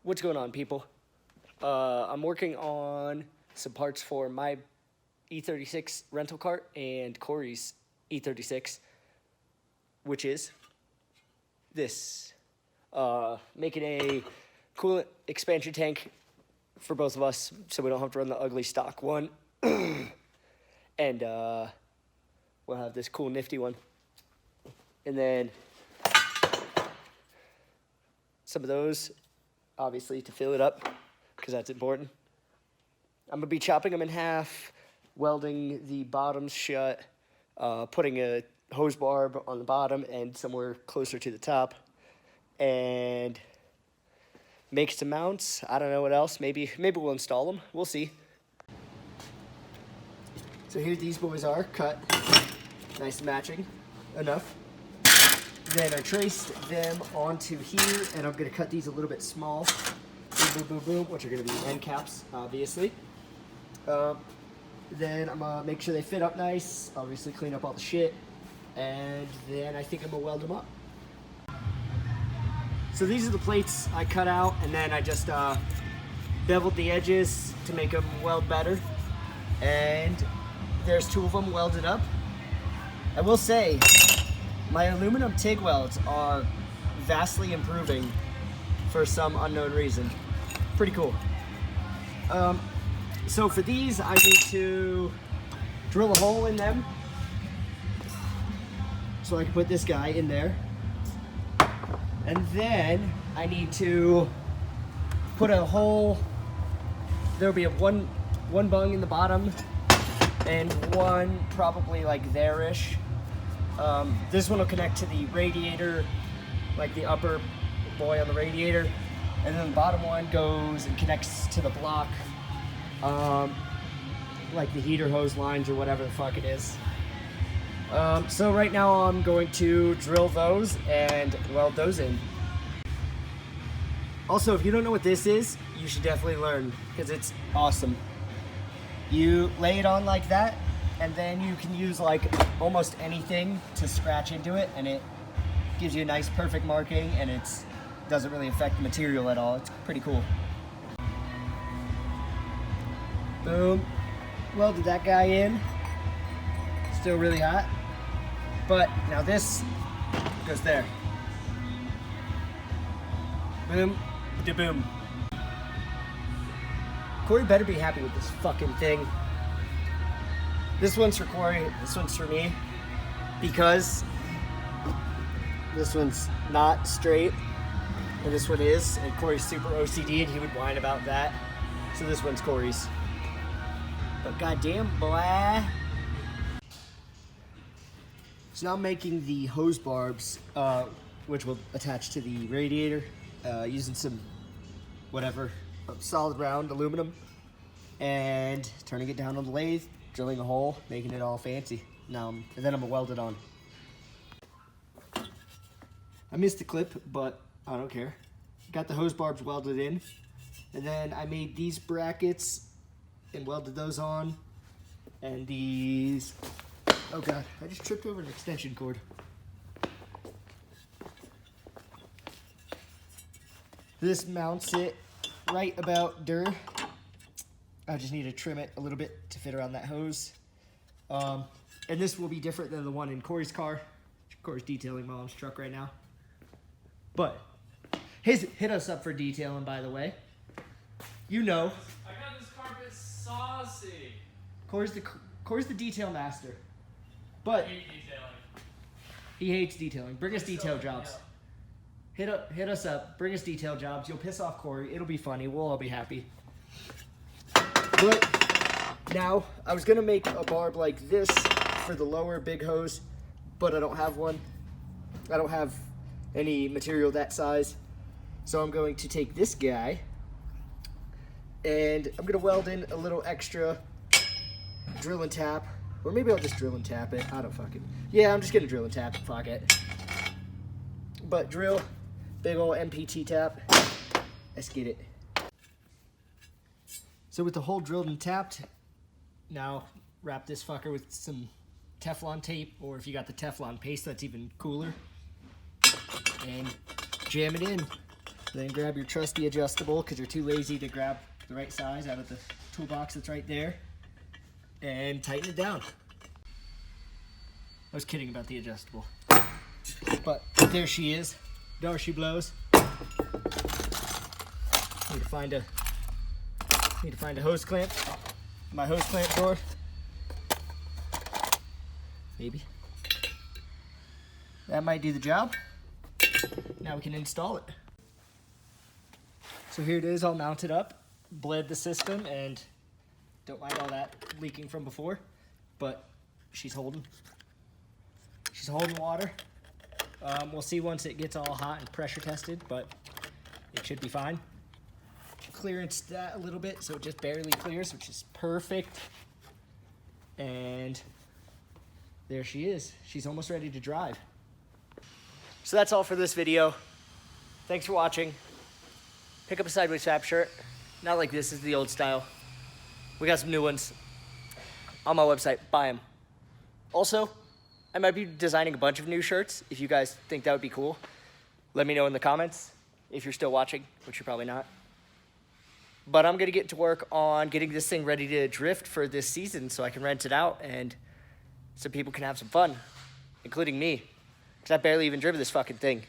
What's going on, people? I'm working on some parts for my E36 rental cart and Corey's E36, which is this. Making a coolant expansion tank for both of us so we don't have to run the ugly stock one. And we'll have this cool nifty one. And then some of those, obviously, to fill it up, because that's important. I'm going to be chopping them in half, welding the bottoms shut, putting a hose barb on the bottom and somewhere closer to the top, and make some mounts. I don't know what else. Maybe we'll install them. We'll see. So here these boys are, cut. Nice matching. Enough. Then I traced them onto here, and I'm going to cut these a little bit small. Boom, boom, boom, boom, which are going to be end caps, obviously. Then I'm going to make sure they fit up nice, obviously clean up all the shit, and then I think I'm going to weld them up. So these are the plates I cut out, and then I just beveled the edges to make them weld better. And there's two of them welded up. I will say, my aluminum TIG welds are vastly improving for some unknown reason. Pretty cool. So for these, I need to drill a hole in them so I can put this guy in there. And then I need to put a hole. There'll be one bung in the bottom and one probably like there-ish. This one will connect to the radiator, like the upper boy on the radiator, and then the bottom one goes and connects to the block, like the heater hose lines or whatever the fuck it is. So right now I'm going to drill those and weld those in. Also, if you don't know what this is, you should definitely learn, because it's awesome. You lay it on like that, and then you can use like almost anything to scratch into it, and it gives you a nice perfect marking, and it doesn't really affect the material at all. It's pretty cool. Boom. Welded that guy in. Still really hot. But now this goes there. Boom. Da-boom. Corey better be happy with this fucking thing. This one's for Corey, this one's for me, because this one's not straight, and this one is, and Corey's super OCD, and he would whine about that. So this one's Corey's. But goddamn, boy. So now I'm making the hose barbs, which will attach to the radiator, using some whatever, solid round aluminum, and turning it down on the lathe, drilling a hole, making it all fancy. Now, and then I'm gonna weld it on. I missed the clip, but I don't care. Got the hose barbs welded in, and then I made these brackets and welded those on, and these, oh god, I just tripped over an extension cord. This mounts it right about there. I just need to trim it a little bit to fit around that hose. And this will be different than the one in Corey's car. Corey's detailing Mom's truck right now. But hit us up for detailing, by the way. You know. I got this carpet saucy. Corey's the detail master. But I hate detailing. he hates detailing. Bring us detail jobs. Hit us up. Bring us detail jobs. You'll piss off Corey. It'll be funny. We'll all be happy. But now, I was going to make a barb like this for the lower big hose, but I don't have one. I don't have any material that size. So I'm going to take this guy, and I'm going to weld in a little extra drill and tap. Or maybe I'll just drill and tap it. I don't fucking... Yeah, I'm just going to drill and tap it. Fuck it. But drill, big old MPT tap. Let's get it. So with the hole drilled and tapped, now wrap this fucker with some Teflon tape, or if you got the Teflon paste, that's even cooler. And jam it in. Then grab your trusty adjustable because you're too lazy to grab the right size out of the toolbox that's right there. And tighten it down. I was kidding about the adjustable. But there she is. There she blows. Need to find a hose clamp. My hose clamp drawer. Maybe. That might do the job. Now we can install it. So here it is all mounted up. Bled the system and don't mind all that leaking from before, but she's holding water. We'll see once it gets all hot and pressure tested, but it should be fine. Clearance that a little bit so it just barely clears, which is perfect. And there she is. She's almost ready to drive. So that's all for this video. Thanks for watching. Pick up a sideways Fabbed shirt. Not like this is the old style. We got some new ones on my website. Buy them. Also, I might be designing a bunch of new shirts. If you guys think that would be cool, let me know in the comments if you're still watching, which you're probably not. But I'm going to get to work on getting this thing ready to drift for this season so I can rent it out and so people can have some fun, including me, because I've barely even driven this fucking thing.